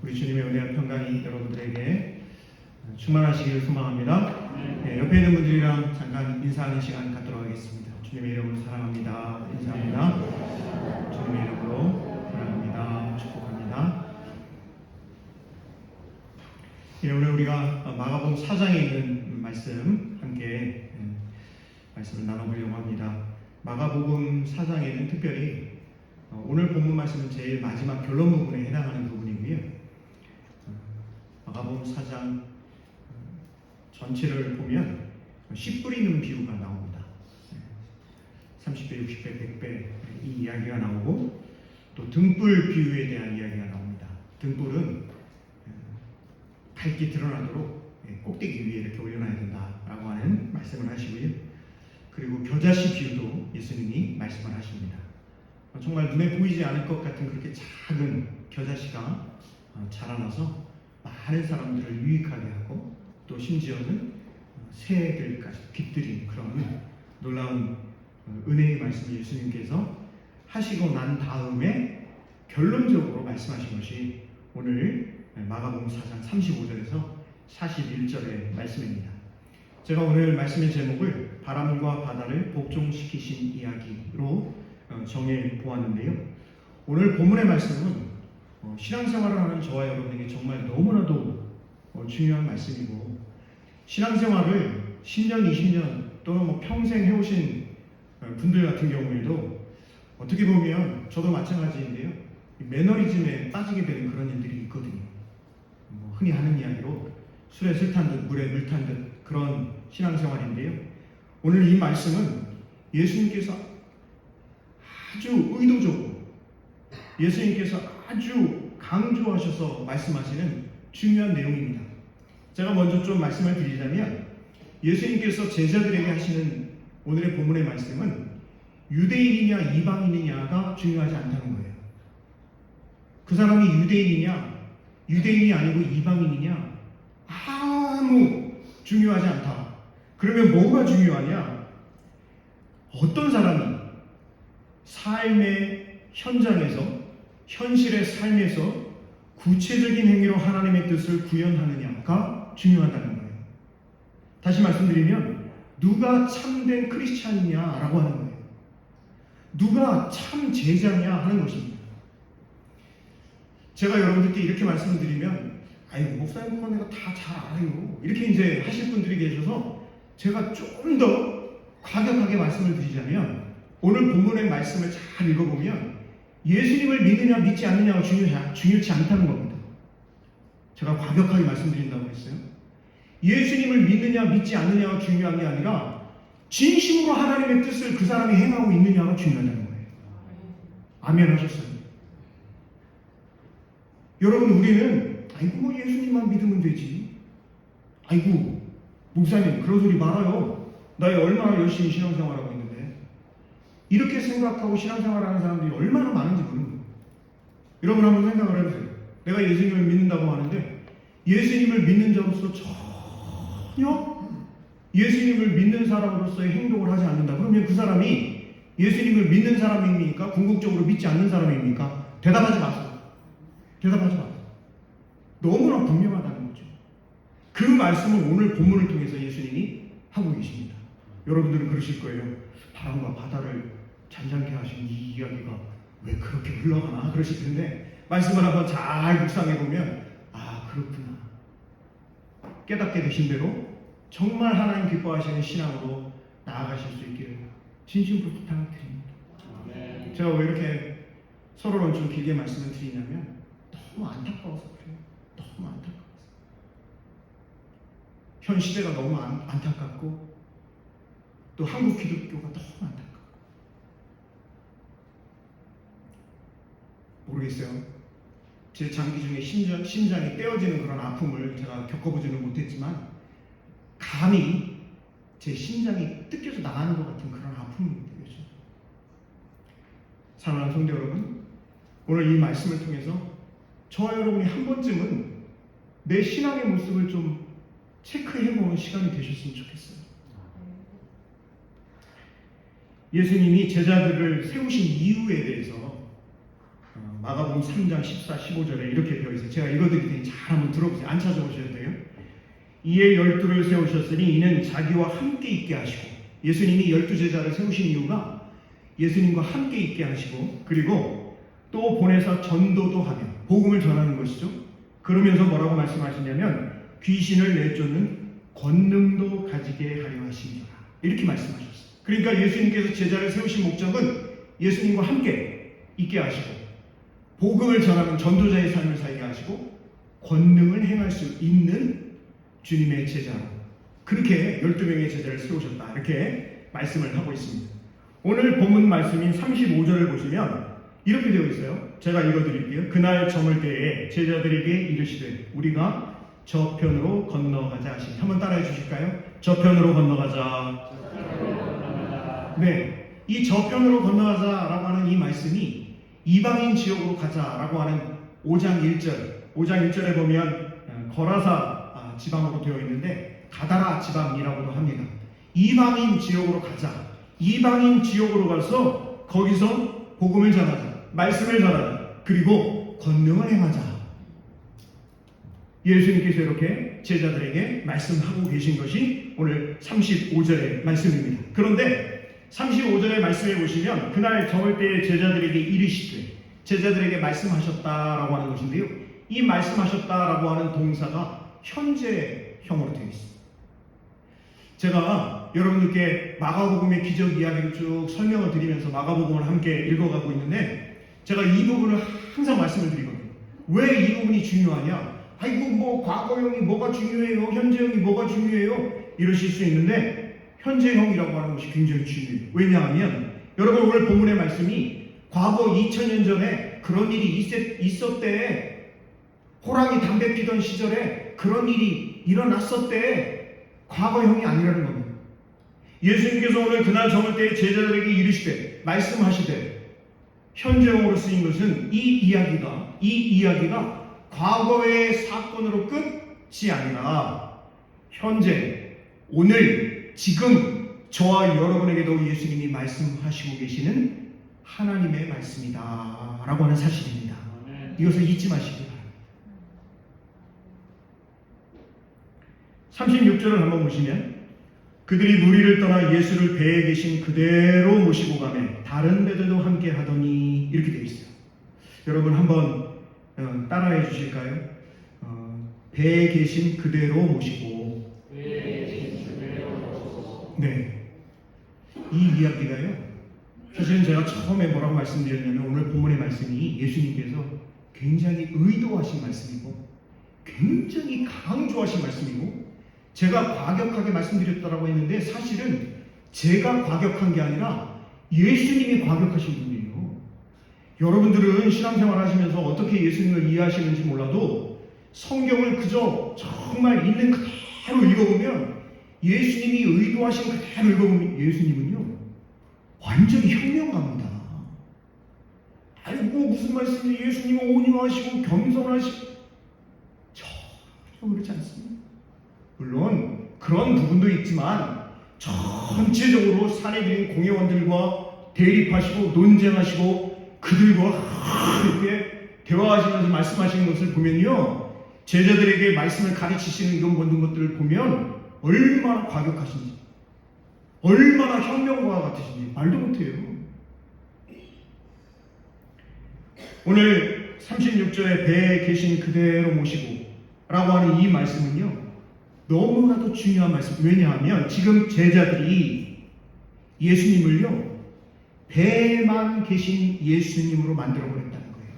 우리 주님의 은혜와 평강이 여러분들에게 충만하시기를 소망합니다. 네, 옆에 있는 분들이랑 잠깐 인사하는 시간 갖도록 하겠습니다. 주님의 이름으로 사랑합니다. 인사합니다. 주님의 이름으로 사랑합니다. 축복합니다. 예, 오늘 우리가 마가복음 4장에 있는 말씀 함께 말씀을 나눠보려고 합니다. 마가복음 4장에는 특별히 오늘 본문 말씀은 제일 마지막 결론 부분에 해당하는 부분이고요. 마가복음 4장 전체를 보면 씨 뿌리는 비유가 나옵니다. 30배, 60배, 100배 이 이야기가 나오고 또 등불 비유에 대한 이야기가 나옵니다. 등불은 밝게 드러나도록 꼭대기 위에 이렇게 올려놔야 된다라고 하는 말씀을 하시고요. 그리고 겨자씨 비유도 예수님이 말씀을 하십니다. 정말 눈에 보이지 않을 것 같은 그렇게 작은 겨자씨가 자라나서 많은 사람들을 유익하게 하고 또 심지어는 새들까지 깃들인 그런 놀라운 은혜의 말씀을 예수님께서 하시고 난 다음에 결론적으로 말씀하신 것이 오늘 마가복음 4장 35절에서 41절의 말씀입니다. 제가 오늘 말씀의 제목을 바람과 바다를 복종시키신 이야기로 정해 보았는데요. 오늘 본문의 말씀은 신앙생활을 하는 저와 여러분에게 정말 너무나도 중요한 말씀이고 신앙생활을 10년, 20년 또는 평생 해오신 분들 같은 경우에도 어떻게 보면 저도 마찬가지인데요. 매너리즘에 빠지게 되는 그런 일들이 있거든요. 흔히 하는 이야기로 술에 술 탄 듯 물에 물 탄 듯 그런 신앙생활인데요. 오늘 이 말씀은 예수님께서 아주 의도적으로 예수님께서 아주 강조하셔서 말씀하시는 중요한 내용입니다. 제가 먼저 좀 말씀을 드리자면 예수님께서 제자들에게 하시는 오늘의 본문의 말씀은 유대인이냐 이방인이냐가 중요하지 않다는 거예요. 그 사람이 유대인이냐 유대인이 아니고 이방인이냐 아무 중요하지 않다. 그러면 뭐가 중요하냐? 어떤 사람이 삶의 현장에서 현실의 삶에서 구체적인 행위로 하나님의 뜻을 구현하느냐가 중요하다는 거예요. 다시 말씀드리면 누가 참된 크리스찬이냐라고 하는 거예요. 누가 참 제자냐 하는 것입니다. 제가 여러분들께 이렇게 말씀을 드리면 아이고 목사님 그건 내가 다 잘 알아요 이렇게 이제 하실 분들이 계셔서 제가 좀 더 과격하게 말씀을 드리자면 오늘 본문의 말씀을 잘 읽어보면 예수님을 믿느냐 믿지 않느냐가 중요치 않다는 겁니다. 제가 과격하게 말씀드린다고 했어요. 예수님을 믿느냐 믿지 않느냐가 중요한 게 아니라 진심으로 하나님의 뜻을 그 사람이 행하고 있느냐가 중요하다는 거예요. 아멘 하셨어요. 여러분 우리는 아이고 뭐 예수님만 믿으면 되지. 아이고 목사님 그런 소리 말아요. 나 얼마나 열심히 신앙생활하고 있는데. 이렇게 생각하고 신앙생활하는 사람들이 얼마나 많은지 모르는 거예요. 여러분 한번 생각을 해보세요. 내가 예수님을 믿는다고 하는데 예수님을 믿는 자로서 전혀 예수님을 믿는 사람으로서의 행동을 하지 않는다. 그러면 그 사람이 예수님을 믿는 사람입니까? 궁극적으로 믿지 않는 사람입니까? 대답하지 마세요. 대답하지 마세요. 너무나 분명하다는 거죠. 그 말씀을 오늘 본문을 통해서 예수님이 하고 계십니다. 여러분들은 그러실 거예요. 바람과 바다를 잔잔케 하신 이 이야기가 왜 그렇게 흘러가나 그러실 텐데 말씀을 한번 잘 묵상해보면 아 그렇구나 깨닫게 되신 대로 정말 하나님 기뻐하시는 신앙으로 나아가실 수 있기를 진심으로 부탁드립니다. 제가 왜 이렇게 서로는 좀 길게 말씀을 드리냐면 너무 안타까워서 그래요. 너무 안타까워서 현 시대가 너무 안타깝고 또 한국 기독교가 너무 안타깝고 모르겠어요. 제 장기 중에 심장이 떼어지는 그런 아픔을 제가 겪어보지는 못했지만 감히 제 심장이 뜯겨서 나가는 것 같은 그런 아픔입니다. 요즘. 사랑하는 성도 여러분, 오늘 이 말씀을 통해서 저와 여러분이 한 번쯤은 내 신앙의 모습을 좀 체크해보는 시간이 되셨으면 좋겠어요. 예수님이 제자들을 세우신 이유에 대해서 마가복음 3장 14, 15절에 이렇게 되어 있어요. 제가 읽어드릴 테니 잘 한번 들어보세요. 안 찾아보셔도 돼요. 이에 12를 세우셨으니 이는 자기와 함께 있게 하시고, 예수님이 12제자를 세우신 이유가 예수님과 함께 있게 하시고, 그리고 또 보내서 전도도 하며 복음을 전하는 것이죠. 그러면서 뭐라고 말씀하시냐면 귀신을 내쫓는 권능도 가지게 하려 하심이라, 이렇게 말씀하셨어요. 그러니까 예수님께서 제자를 세우신 목적은 예수님과 함께 있게 하시고 복음을 전하는 전도자의 삶을 살게 하시고 권능을 행할 수 있는 주님의 제자로, 그렇게 12명의 제자를 세우셨다, 이렇게 말씀을 하고 있습니다. 오늘 본문 말씀인 35절을 보시면 이렇게 되어 있어요. 제가 읽어드릴게요. 그날 저물 때에 제자들에게 이르시되 우리가 저편으로 건너가자 하시니, 한번 따라해 주실까요? 저편으로 건너가자. 네, 이 저편으로 건너가자라고 하는 이 말씀이 이방인 지역으로 가자라고 하는 5장 1절에 보면 거라사 지방으로 되어 있는데 가다라 지방이라고도 합니다. 이방인 지역으로 가자, 이방인 지역으로 가서 거기서 복음을 전하자, 말씀을 전하자, 그리고 권능을 행하자. 예수님께서 이렇게 제자들에게 말씀하고 계신 것이 오늘 35절의 말씀입니다. 그런데 35절의 말씀에 보시면 그날 저물 때에 제자들에게 이르시되, 제자들에게 말씀하셨다라고 하는 것인데요, 이 말씀하셨다라고 하는 동사가 현재형으로 되어 있습니다. 제가 여러분들께 마가복음의 기적 이야기를 쭉 설명을 드리면서 마가복음을 함께 읽어가고 있는데, 제가 이 부분을 항상 말씀을 드리거든요. 왜 이 부분이 중요하냐? 아이고 뭐 과거형이 뭐가 중요해요? 현재형이 뭐가 중요해요? 이러실 수 있는데 현재형이라고 하는 것이 굉장히 중요해요. 왜냐하면 여러분 오늘 본문의 말씀이 과거 2000년 전에 그런 일이 있었대, 호랑이 담배 피던 시절에 그런 일이 일어났었대, 과거형이 아니라는 겁니다. 예수님께서 오늘 그날 저물 때에 제자들에게 이르시되 말씀하시되, 현재형으로 쓰인 것은 이 이야기가 과거의 사건으로 끝이 아니라 현재, 오늘, 지금 저와 여러분에게도 예수님이 말씀하시고 계시는 하나님의 말씀이다 라고 하는 사실입니다. 이것을 잊지 마시기 바랍니다. 36절을 한번 보시면 그들이 무리를 떠나 예수를 배에 계신 그대로 모시고 가매 다른 배들도 함께 하더니, 이렇게 되어 있어요. 여러분 한번 따라해 주실까요? 배에 계신 그대로 모시고. 네, 이 이야기가요, 사실은 제가 처음에 뭐라고 말씀드렸냐면 오늘 본문의 말씀이 예수님께서 굉장히 의도하신 말씀이고 굉장히 강조하신 말씀이고, 제가 과격하게 말씀드렸다라고 했는데 사실은 제가 과격한 게 아니라 예수님이 과격하신 분이에요. 여러분들은 신앙생활 하시면서 어떻게 예수님을 이해하시는지 몰라도 성경을 그저 정말 있는 그대로 읽어보면, 예수님이 의도하신 그대로 읽어보면 예수님은요 완전히 혁명가입니다. 아이고 무슨 말씀이, 예수님은 온유하시고 겸손하시고, 전혀 그렇지 않습니다. 물론 그런 부분도 있지만 전체적으로 산에 있는 공회원들과 대립하시고 논쟁하시고 그들과 이렇게 대화하시면서 말씀하시는 것을 보면요, 제자들에게 말씀을 가르치시는 이런 모든 것들을 보면 얼마나 과격하신지, 얼마나 혁명가 같으신지 말도 못해요. 오늘 36절에 배에 계신 그대로 모시고 라고 하는 이 말씀은요 너무나도 중요한 말씀. 왜냐하면 지금 제자들이 예수님을요 배에만 계신 예수님으로 만들어버렸다는 거예요.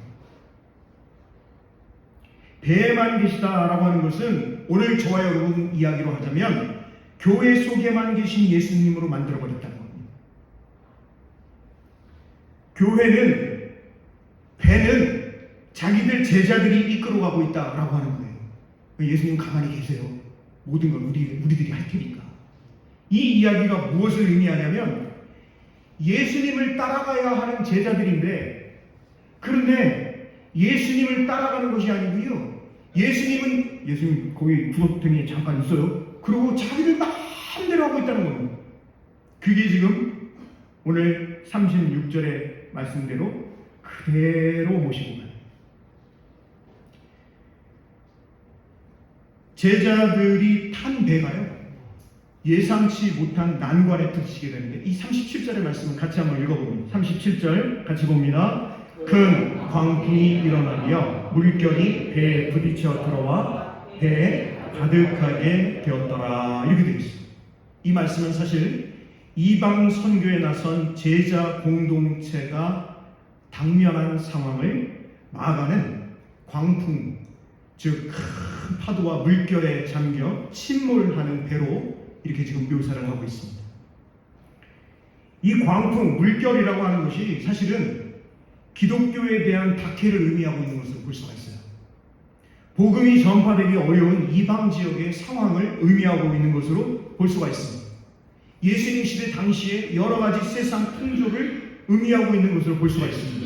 배에만 계시다라고 하는 것은 오늘 저와 여러분 이야기로 하자면 교회 속에만 계신 예수님으로 만들어버렸다는 겁니다. 교회는, 배는 자기들 제자들이 이끌어가고 있다라고 하는 거예요. 예수님 가만히 계세요. 모든 걸 우리들이 할 테니까. 이 이야기가 무엇을 의미하냐면 예수님을 따라가야 하는 제자들인데, 그런데 예수님을 따라가는 것이 아니고요, 예수님 거기 구석탱이에 잠깐 있어요. 그리고 자기들 마음대로 하고 있다는 겁니다. 그게 지금 오늘 36절의 말씀대로 그대로 모시고 가요. 제자들이 탄 배가요, 예상치 못한 난관에 부딪히게 되는데, 이 37절의 말씀을 같이 한번 읽어봅니다. 37절 같이 봅니다. 큰 광풍이 일어나며 물결이 배에 부딪혀 들어와 배에 가득하게 되었더라. 이렇게 되어 있습니다. 이 말씀은 사실 이방 선교에 나선 제자 공동체가 당면한 상황을 마가는 광풍, 즉 큰 파도와 물결에 잠겨 침몰하는 배로 이렇게 지금 묘사를 하고 있습니다. 이 광풍, 물결이라고 하는 것이 사실은 기독교에 대한 박해를 의미하고 있는 것을 볼 수가 있어요. 복음이 전파되기 어려운 이방 지역의 상황을 의미하고 있는 것으로 볼 수가 있습니다. 예수님 시대 당시에 여러 가지 세상 풍조를 의미하고 있는 것으로 볼 수가 있습니다.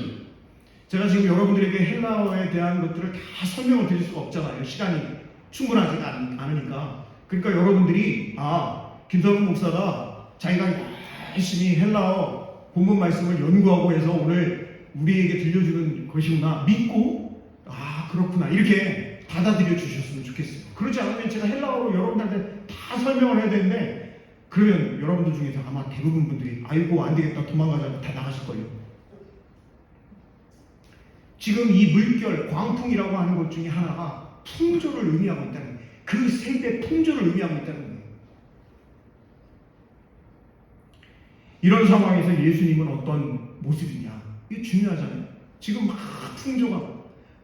제가 지금 여러분들에게 헬라어에 대한 것들을 다 설명을 드릴 수가 없잖아요. 시간이 충분하지 않으니까. 그러니까 여러분들이 김성훈 목사가 자기가 열심히 헬라어 본문 말씀을 연구하고 해서 오늘 우리에게 들려주는 것이구나 믿고 그렇구나 이렇게 받아들여 주셨으면 좋겠어요. 그렇지 않으면 제가 헬라어로 여러분들한테 다 설명을 해야 되는데, 그러면 여러분들 중에서 아마 대부분 분들이 아이고 안 되겠다 도망가자고 다 나가실걸요. 지금 이 물결, 광풍이라고 하는 것 중에 하나가 풍조를 의미하고 있다는 거예요. 그 세대 풍조를 의미하고 있다는 거예요. 이런 상황에서 예수님은 어떤 모습이냐, 이게 중요하잖아요. 지금 막 풍조가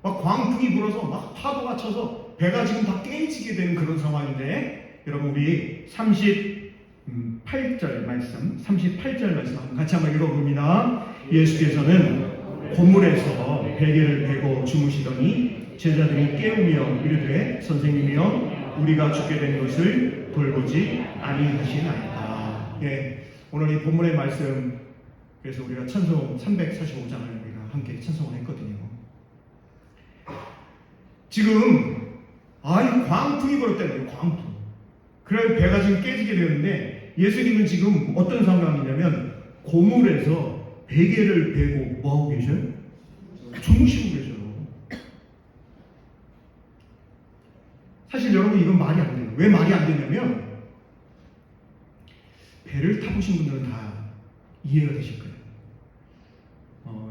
막 광풍이 불어서 막 파도가 쳐서 배가 지금 다 깨지게 되는 그런 상황인데, 여러분 우리 38절 말씀 같이 한번 읽어봅니다. 예수께서는 곤물에서 베개를 베고 주무시더니 제자들이 깨우며 이르되 선생님이여 우리가 죽게 된 것을 돌보지 아니하시나이다. 오늘 이 본문의 말씀, 그래서 우리가 찬송 345장을 우리가 함께 찬송을 했거든요. 지금 이 광풍이 불었다는 거예요. 광풍. 그래 배가 지금 깨지게 되었는데, 예수님은 지금 어떤 상황이냐면 고물에서 베개를 베고 뭐하고 계셔요? 주무시고 계셔요. 사실 여러분 이건 말이 안 돼요. 왜 말이 안 되냐면, 배를 타보신 분들은 다 이해가 되실 거예요.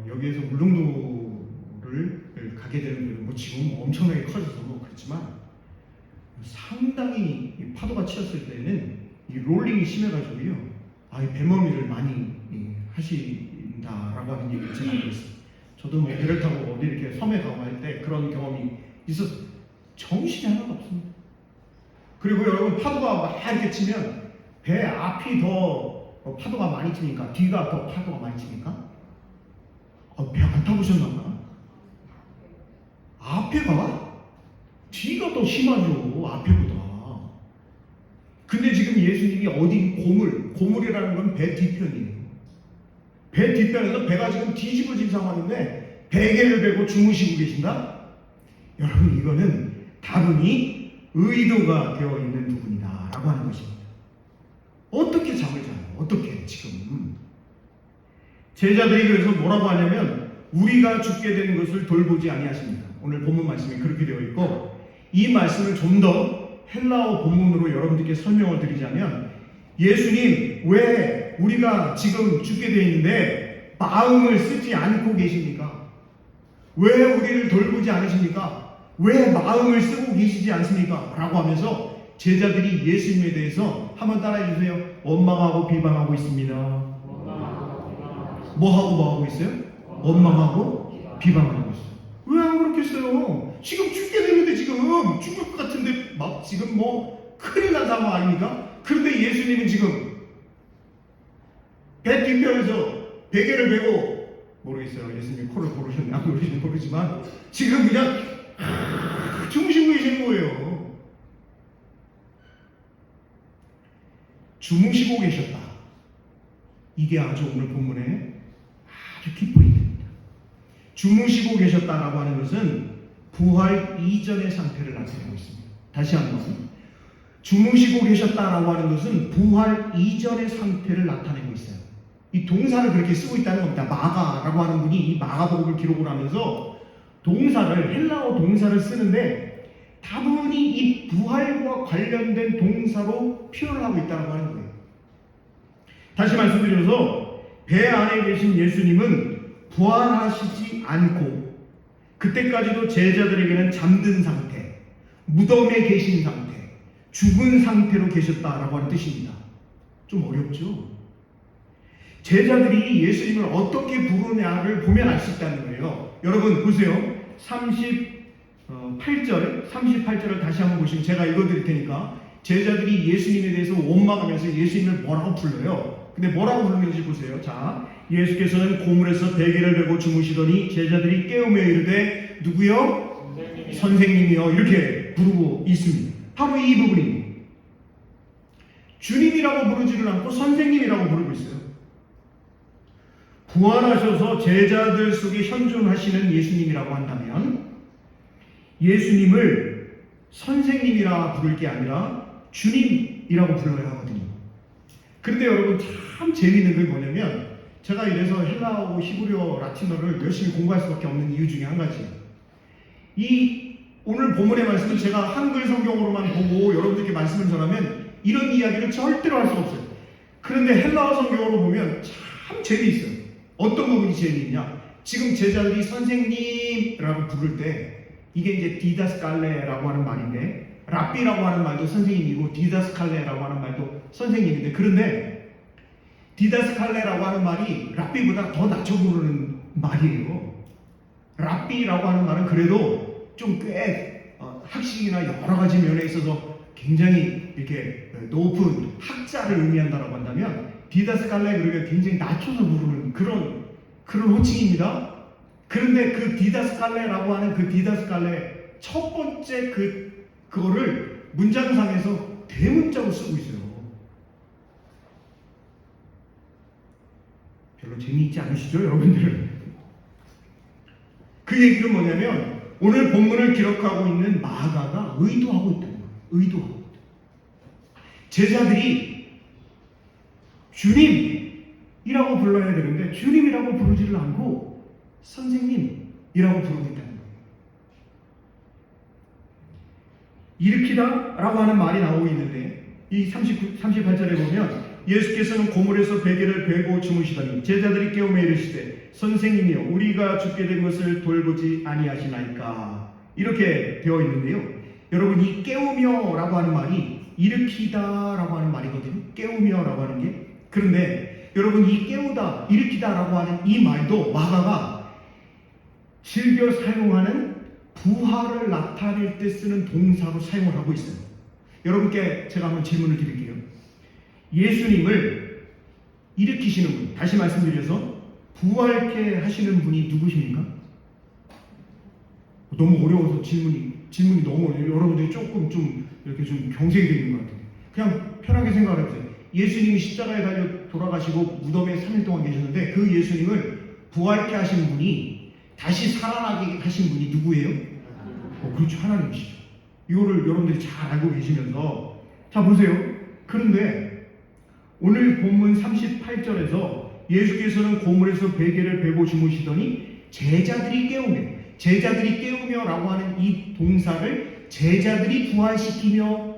여기에서 울릉도를 가게 되는 데는 뭐 지금 엄청나게 커져서 뭐 그렇지만, 상당히 파도가 치었을 때는 이 롤링이 심해가지고요, 배멀미를 많이 하신다라고 하는 얘기를 제가 들었어요. 저도 뭐 배를 타고 어디 이렇게 섬에 가고 할 때 그런 경험이 있어서 정신이 하나도 없습니다. 그리고 여러분 파도가 막 이렇게 치면 배 앞이 더 파도가 많이 치니까 뒤가 더 파도가 많이 치니까 배 안 타보셨나 봐. 앞에가 뒤가 더 심하죠, 앞에보다. 근데 지금 예수님이 어디 고물이라는 건 배 뒤편이에요. 배 뒤편에서 배가 지금 뒤집어진 상황인데 베개를 베고 주무시고 계신다? 여러분 이거는 다분히 의도가 되어 있는 부분이다 라고 하는 것입니다. 어떻게 잠을 자요? 어떻게 지금? 제자들이 그래서 뭐라고 하냐면 우리가 죽게 되는 것을 돌보지 아니하십니다. 오늘 본문 말씀에 그렇게 되어 있고, 이 말씀을 좀 더 헬라어 본문으로 여러분들께 설명을 드리자면, 예수님 왜 우리가 지금 죽게 되어 있는데 마음을 쓰지 않고 계십니까? 왜 우리를 돌보지 않으십니까? 왜 마음을 쓰고 계시지 않습니까? 라고 하면서 제자들이 예수님에 대해서 한번 따라해 주세요. 원망하고 비방하고 있습니다. 뭐하고 있어요? 원망하고 비방하고 있어요. 왜 안 그렇겠어요? 지금 죽게 되는데, 지금 죽을 것 같은데 막 지금 뭐 큰일 난 상황 아닙니까? 그런데 예수님은 지금 배 뒤편에서 베개를 베고, 모르겠어요. 예수님이 코를 고르셨나 안 고르시는지 모르지만 지금 그냥 주무시고 계시는 거예요. 주무시고 계셨다. 이게 아주 오늘 본문의 아주 키포인트입니다. 주무시고 계셨다라고 하는 것은 부활 이전의 상태를 나타내고 있습니다. 다시 한번, 주무시고 계셨다라고 하는 것은 부활 이전의 상태를 나타내고 있어요. 이 동사를 그렇게 쓰고 있다는 겁니다. 마가라고 하는 분이 이 마가복음을 기록을 하면서 동사를, 헬라어 동사를 쓰는데 다분히 이 부활과 관련된 동사로 표현을 하고 있다고 하는 거예요. 다시 말씀드려서 배 안에 계신 예수님은 부활하시지 않고 그때까지도 제자들에게는 잠든 상태, 무덤에 계신 상태, 죽은 상태로 계셨다라고 하는 뜻입니다. 좀 어렵죠? 제자들이 예수님을 어떻게 부르냐를 보면 알 수 있다는 거예요. 여러분 보세요. 38절을 다시 한번 보시면 제가 읽어드릴 테니까 제자들이 예수님에 대해서 원망하면서 예수님을 뭐라고 불러요? 근데 뭐라고 부르는지 보세요. 자, 예수께서는 고물에서 베개를 베고 주무시더니 제자들이 깨우며 이르되 누구요? 선생님이요. 이렇게 부르고 있습니다. 바로 이 부분입니다. 주님이라고 부르지를 않고 선생님이라고 부르고 있어요. 부활하셔서 제자들 속에 현존하시는 예수님이라고 한다면 예수님을 선생님이라 부를 게 아니라 주님이라고 불러야 하거든요. 그런데 여러분 참 재미있는 게 뭐냐면 제가 이래서 헬라어고 히브리어, 라틴어를 열심히 공부할 수밖에 없는 이유 중에 한 가지. 이 오늘 본문의 말씀은 제가 한글 성경으로만 보고 여러분들께 말씀을 전하면 이런 이야기를 절대로 할 수가 없어요. 그런데 헬라어 성경으로 보면 참 재미있어요. 어떤 부분이 재미있냐? 지금 제자들이 선생님이라고 부를 때 이게 이제 디다스칼레라고 하는 말인데 랍비라고 하는 말도 선생님이고 디다스칼레라고 하는 말도 선생님인데 그런데 디다스칼레라고 하는 말이 랍비보다 더 낮춰 부르는 말이에요. 랍비라고 하는 말은 그래도 좀 꽤 학식이나 여러 가지 면에 있어서 굉장히 이렇게 높은 학자를 의미한다라고 한다면 디다스칼레 그러면 굉장히 낮춰서 부르는 그런 호칭입니다. 그런데 그 디다스칼레라고 하는 그 디다스칼레 첫 번째 그거를 문장상에서 대문자로 쓰고 있어요. 별로 재미있지 않으시죠, 여러분들? 그 얘기는 뭐냐면 오늘 본문을 기록하고 있는 마가가 의도하고 있다는 거예요. 의도하고 있다. 제자들이 주님이라고 불러야 되는데 주님이라고 부르지를 않고 선생님이라고 부르고 있다는 거예요. 일으키다라고 하는 말이 나오고 있는데 이 38절에 보면 예수께서는 고물에서 베개를 베고 주무시더니 제자들이 깨우며 이르시되 선생님이여 우리가 죽게 된 것을 돌보지 아니하시나이까 이렇게 되어 있는데요. 여러분 이 깨우며라고 하는 말이 일으키다라고 하는 말이거든요. 깨우며라고 하는 게. 그런데 여러분 이 깨우다, 일으키다라고 하는 이 말도 마가가 즐겨 사용하는 부활을 나타낼 때 쓰는 동사로 사용을 하고 있어요. 여러분께 제가 한번 질문을 드릴게요. 예수님을 일으키시는 분, 다시 말씀드려서 부활케 하시는 분이 누구십니까? 너무 어려워서 질문이 너무 어려워요. 여러분들이 조금 좀 이렇게 좀 경색이 되는 것 같아요. 그냥 편하게 생각을 해보세요. 예수님이 십자가에 달려 돌아가시고 무덤에 3일 동안 계셨는데 그 예수님을 부활케 하신 분이 다시 살아나게 하신 분이 누구예요? 그렇죠. 하나님이시죠. 이거를 여러분들이 잘 알고 계시면서 자 보세요. 그런데 오늘 본문 38절에서 예수께서는 고물에서 베개를 베고 주무시더니 제자들이 깨우며라고 하는 이 동사를 제자들이 부활시키며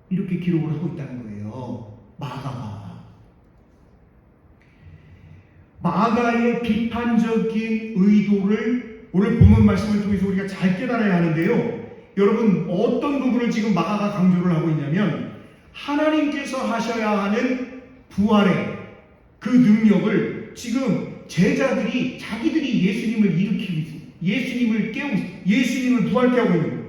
이렇게 기록을 하고 있다는 거예요. 마가의 비판적인 의도를 오늘 본문 말씀을 통해서 우리가 잘 깨달아야 하는데요. 여러분 어떤 부분을 지금 마가가 강조를 하고 있냐면 하나님께서 하셔야 하는 부활의 그 능력을 지금 제자들이 자기들이 예수님을 일으키고 있습니다. 예수님을 깨우고 있습니다. 예수님을 부활케 하고 있는 거예요.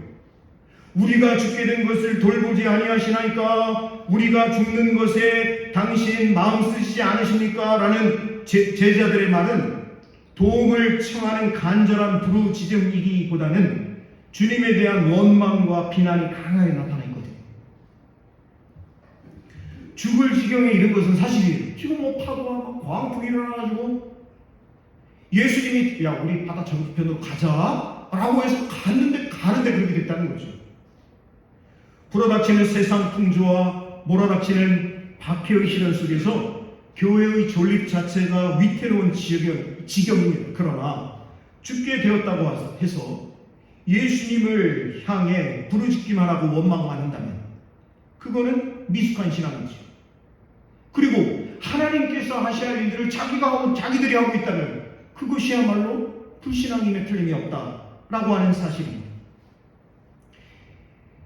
우리가 죽게 된 것을 돌보지 아니하시나이까? 우리가 죽는 것에 당신 마음 쓰시지 않으십니까? 라는 제자들의 말은 도움을 청하는 간절한 부르짖음이기보다는 주님에 대한 원망과 비난이 강하게 나타나 있거든요. 죽을 지경에 이른 것은 사실이에요. 지금 뭐 파도가 막 광풍이 일어나가지고 예수님이 야 우리 바다 저편으로 가자 라고 해서 가는데 그렇게 됐다는 거죠. 불어닥치는 세상 풍조와 몰아닥치는 박해의 시련 속에서 교회의 존립 자체가 위태로운 지경입니다. 그러나 죽게 되었다고 해서 예수님을 향해 부르짖기만 하고 원망만 한다면 그거는 미숙한 신앙이죠. 그리고 하나님께서 하셔야 할 일들을 자기들이 하고 있다면 그것이야말로 불신앙임에 틀림이 없다라고 하는 사실입니다.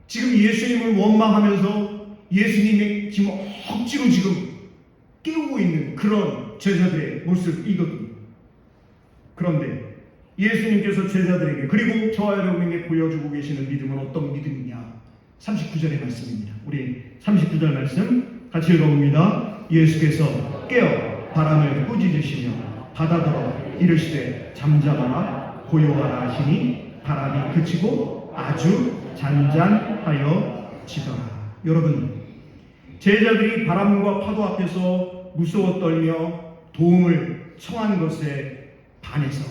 지금 예수님을 원망하면서 예수님의 지금 억지로 지금 깨우고 있는 그런 제자들의 모습이거든요. 그런데 예수님께서 제자들에게 그리고 저와 여러분에게 보여주고 계시는 믿음은 어떤 믿음이냐? 39절의 말씀입니다. 우리 39절 말씀 같이 읽어봅니다. 예수께서 깨어 바람을 꾸짖으시며 바다더러 이르시되 잠잠하라 고요하라 하시니 바람이 그치고 아주 잔잔하여 지더라. 여러분, 제자들이 바람과 파도 앞에서 무서워 떨며 도움을 청한 것에 반해서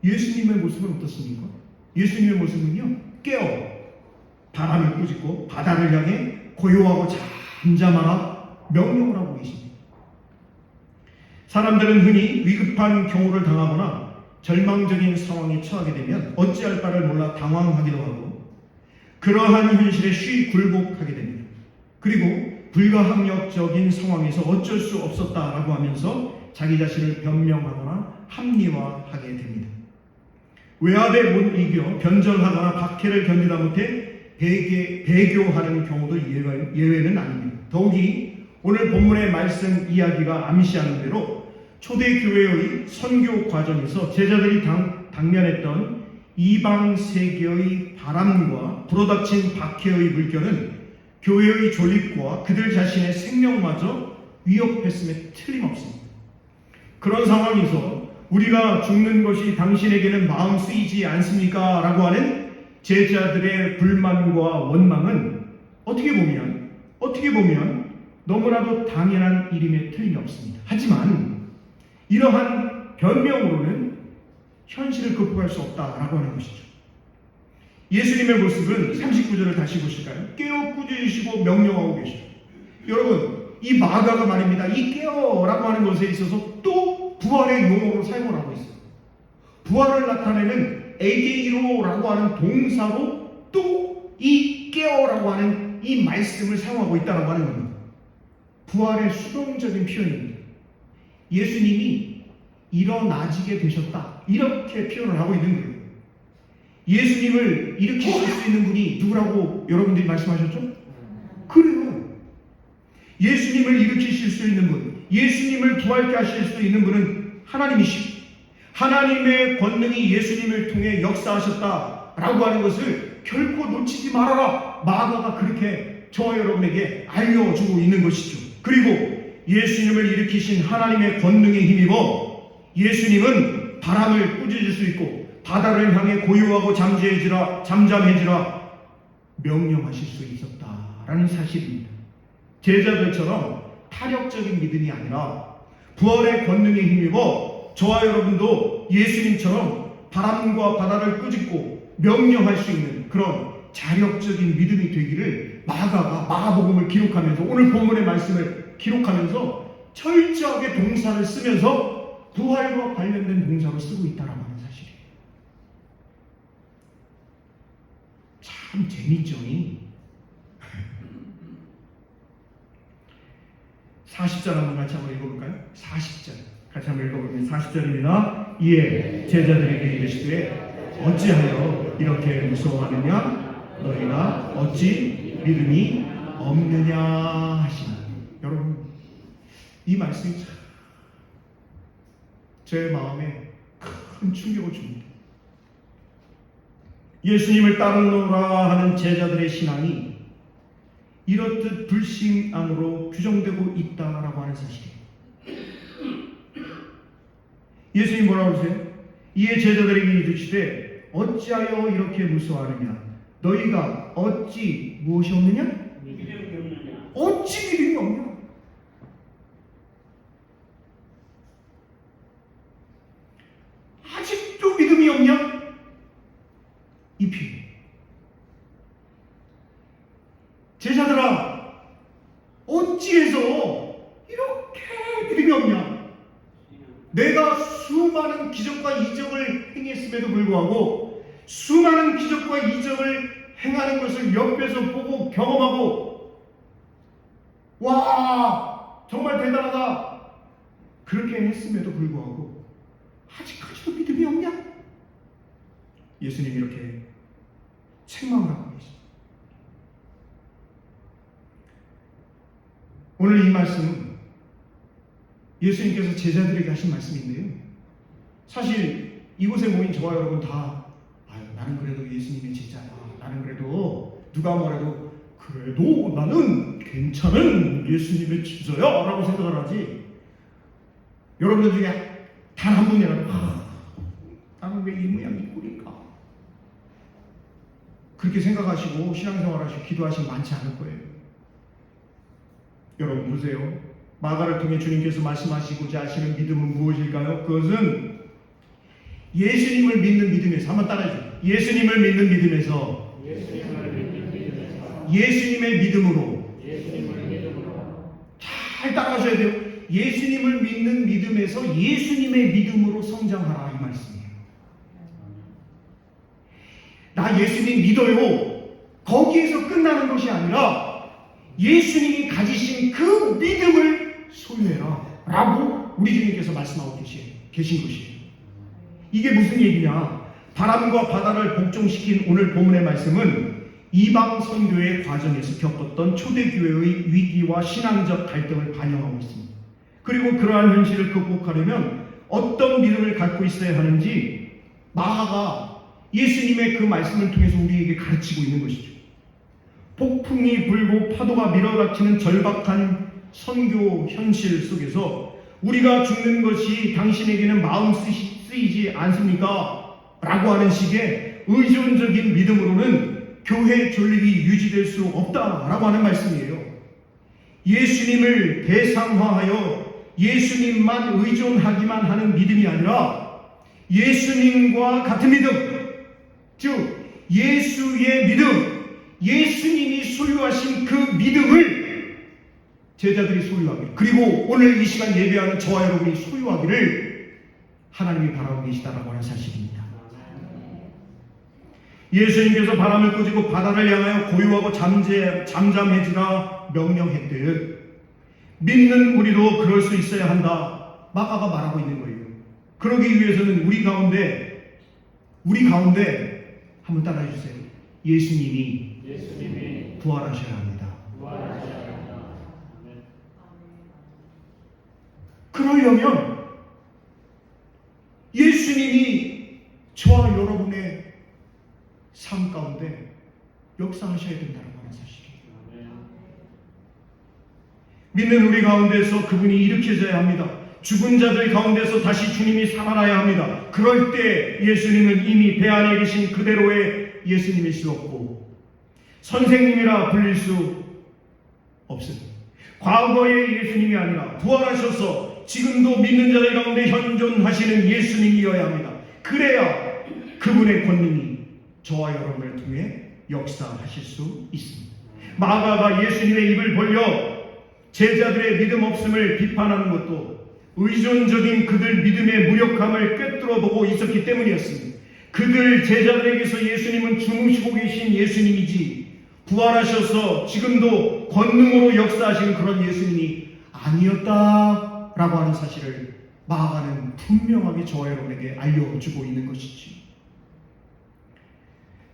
예수님의 모습은 어떻습니까? 예수님의 모습은요, 깨어 바람을 꾸짖고 바다를 향해 고요하고 잠잠하라 명령을 하고 계십니다. 사람들은 흔히 위급한 경우를 당하거나 절망적인 상황에 처하게 되면 어찌할 바를 몰라 당황하기도 하고 그러한 현실에 쉬이 굴복하게 됩니다. 그리고 불가항력적인 상황에서 어쩔 수 없었다라고 하면서 자기 자신을 변명하거나 합리화하게 됩니다. 외압에 못 이겨 변절하거나 박해를 견디다 못해 배교하는 경우도 예외는 아닙니다. 더욱이 오늘 본문의 말씀 이야기가 암시하는 대로 초대교회의 선교 과정에서 제자들이 당면했던 이방 세계의 바람과 불어닥친 박해의 물결은 교회의 존립과 그들 자신의 생명마저 위협했음에 틀림없습니다. 그런 상황에서 우리가 죽는 것이 당신에게는 마음 쓰이지 않습니까? 라고 하는 제자들의 불만과 원망은 어떻게 보면 너무나도 당연한 일임에 틀림이 없습니다. 하지만 이러한 변명으로는 현실을 극복할 수 없다라고 하는 것이죠. 예수님의 모습은 39절을 다시 보실까요? 깨어 꾸짖으시고 명령하고 계시죠. 여러분, 이 마가가 말입니다. 이 깨어라고 하는 것에 있어서 또 부활의 용어로 사용을 하고 있어요. 부활을 나타내는 에게이로라고 하는 동사로 또 이 깨어라고 하는 이 말씀을 사용하고 있다고 하는 겁니다. 부활의 수동적인 표현입니다. 예수님이 일어나지게 되셨다, 이렇게 표현을 하고 있는 거예요. 예수님을 일으키실 수 있는 분이 누구라고 여러분들이 말씀하셨죠? 그래요. 예수님을 일으키실 수 있는 분, 예수님을 부활케 하실 수 있는 분은 하나님이시고 하나님의 권능이 예수님을 통해 역사하셨다라고 하는 것을 결코 놓치지 말아라. 마가가 그렇게 저와 여러분에게 알려주고 있는 것이죠. 그리고 예수님을 일으키신 하나님의 권능에 힘입어 예수님은 바람을 꾸짖을 수 있고 바다를 향해 고요하고 잠잠해지라 명령하실 수 있었다라는 사실입니다. 제자들처럼 타력적인 믿음이 아니라 부활의 권능에 힘입어 저와 여러분도 예수님처럼 바람과 바다를 꾸짖고 명령할 수 있는 그런 자력적인 믿음이 되기를 마가가 마가복음을 기록하면서 오늘 본문의 말씀을 기록하면서 철저하게 동사를 쓰면서 부활과 관련된 동사로 쓰고 있다라고 하는 사실이에요. 참 재밌죠. 40절 한번 같이 한번 읽어볼까요? 40절 같이 한번 읽어보면 40절입니다. 이에 제자들에게 이르시되 어찌하여 이렇게 무서워하느냐? 너희가 어찌 믿음이 없느냐 하시니. 여러분, 이 말씀이 참 제 마음에 큰 충격을 줍니다. 예수님을 따르노라 하는 제자들의 신앙이 이렇듯 불신앙으로 규정되고 있다라고 하는 사실이에요. 예수님 뭐라고 하세요? 이에 제자들에게 이르시되 어찌하여 이렇게 무서워하느냐? 너희가 어찌 무엇이 없느냐? 믿음이 없느냐? 어찌 믿음이 없냐? 아직도 믿음이 없냐? 이 표현. 제자들아, 어찌해서 이렇게 있음에도 불구하고 수많은 기적과 이적을 행하는 것을 옆에서 보고 경험하고 와 정말 대단하다 그렇게 했음에도 불구하고 아직까지도 믿음이 없냐? 예수님이 이렇게 책망을 하고 계십니다. 오늘 이 말씀은 예수님께서 제자들에게 하신 말씀인데요. 사실 이곳에 모인 저와 여러분 다 나는 그래도 예수님의 제자야. 나는 그래도 누가 뭐래도 그래도 나는 괜찮은 예수님의 제자야 라고 생각을 하지. 여러분들 중에 단 한 분이라도 나는 왜 이 모양이 꼴일까? 그렇게 생각하시고 신앙생활 하시고 기도하시면 많지 않을 거예요. 여러분 보세요. 마가를 통해 주님께서 말씀하시고자 하시는 믿음은 무엇일까요? 그것은 예수님을 믿는 믿음에서 한번 따라해주세요. 예수님을 믿는 믿음에서 예수님의 믿음으로 잘 따라가셔야 돼요. 예수님을 믿는 믿음에서 예수님의 믿음으로 성장하라 이 말씀이에요. 나 예수님 믿어요. 거기에서 끝나는 것이 아니라 예수님이 가지신 그 믿음을 소유해라 라고 우리 주님께서 말씀하고 계신 것이에요. 이게 무슨 얘기냐? 바람과 바다를 복종시킨 오늘 본문의 말씀은 이방 선교의 과정에서 겪었던 초대교회의 위기와 신앙적 갈등을 반영하고 있습니다. 그리고 그러한 현실을 극복하려면 어떤 믿음을 갖고 있어야 하는지 마가가 예수님의 그 말씀을 통해서 우리에게 가르치고 있는 것이죠. 폭풍이 불고 파도가 밀어닥치는 절박한 선교 현실 속에서 우리가 죽는 것이 당신에게는 마음 쓰이지 않습니까? 라고 하는 식의 의존적인 믿음으로는 교회 존립이 유지될 수 없다라고 하는 말씀이에요. 예수님을 대상화하여 예수님만 의존하기만 하는 믿음이 아니라 예수님과 같은 믿음, 즉 예수의 믿음, 예수님이 소유하신 그 믿음을 제자들이 소유하기를, 그리고 오늘 이 시간 예배하는 저와 여러분이 소유하기를 하나님이 바라고 계시다라고 하는 사실입니다. 예수님께서 바람을 꾸짖고 바다를 향하여 고요하고 잠잠해지라 명령했듯 믿는 우리도 그럴 수 있어야 한다. 마가가 말하고 있는 거예요. 그러기 위해서는 우리 가운데 한번 따라해 주세요. 예수님이 부활하셔야 합니다. 그러려면 예수님이 저와 여러분의 삶 가운데 역사하셔야 된다는 하는 사실이에요. 믿는 우리 가운데서 그분이 일으켜져야 합니다. 죽은 자들 가운데서 다시 주님이 살아나야 합니다. 그럴 때 예수님은 이미 배 안에 계신 그대로의 예수님이시었고 선생님이라 불릴 수 없습니다. 과거의 예수님이 아니라 부활하셔서 지금도 믿는 자들 가운데 현존하시는 예수님이어야 합니다. 그래야 그분의 권능이 저와 여러분을 통해 역사하실 수 있습니다. 마가가 예수님의 입을 벌려 제자들의 믿음 없음을 비판하는 것도 의존적인 그들 믿음의 무력함을 꿰뚫어 보고 있었기 때문이었습니다. 그들 제자들에게서 예수님은 주무시고 계신 예수님이지 부활하셔서 지금도 권능으로 역사하시는 그런 예수님이 아니었다라고 하는 사실을 마가는 분명하게 저와 여러분에게 알려주고 있는 것이지.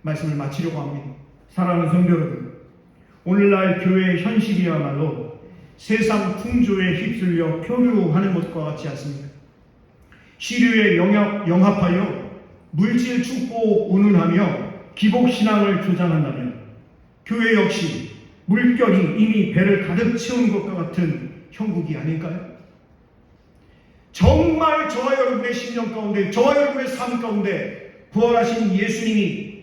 말씀을 마치려고 합니다. 사랑하는 성도 여러분, 오늘날 교회의 현실이야말로 세상 풍조에 휩쓸려 표류하는 것과 같지 않습니까? 시류에 영합하여 물질 축복 운운하며 기복신앙을 조장한다면 교회 역시 물결이 이미 배를 가득 채운 것과 같은 형국이 아닐까요? 정말 저와 여러분의 심령 가운데, 저와 여러분의 삶 가운데 부활하신 예수님이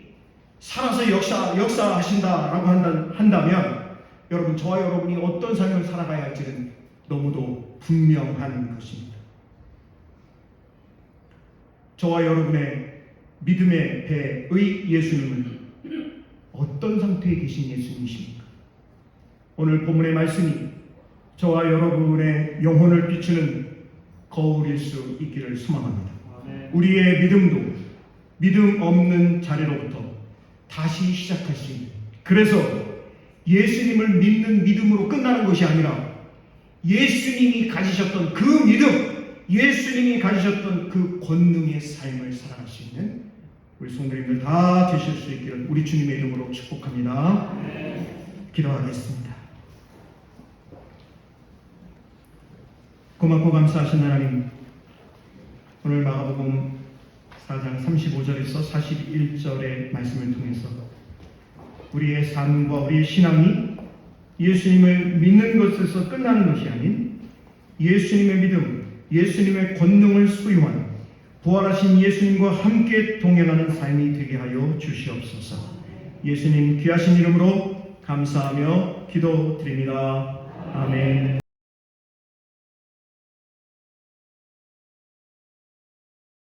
살아서 역사하신다라고 한다면 여러분, 저와 여러분이 어떤 삶을 살아가야 할지는 너무도 분명한 것입니다. 저와 여러분의 믿음의 배의 예수님은 어떤 상태에 계신 예수님이십니까? 오늘 본문의 말씀이 저와 여러분의 영혼을 비추는 거울일 수 있기를 소망합니다. 우리의 믿음도 믿음 없는 자리로부터 다시 시작할 수 있는, 그래서 예수님을 믿는 믿음으로 끝나는 것이 아니라 예수님이 가지셨던 그 믿음, 예수님이 가지셨던 그 권능의 삶을 살아갈 수 있는 우리 성도님들 다 되실 수 있기를 우리 주님의 이름으로 축복합니다. 기도하겠습니다. 고맙고 감사하신 하나님, 오늘 마가복음 4장 35절에서 41절의 말씀을 통해서 우리의 삶과 우리의 신앙이 예수님을 믿는 것에서 끝나는 것이 아닌 예수님의 믿음, 예수님의 권능을 소유한 부활하신 예수님과 함께 동행하는 삶이 되게 하여 주시옵소서. 예수님 귀하신 이름으로 감사하며 기도드립니다. 아멘.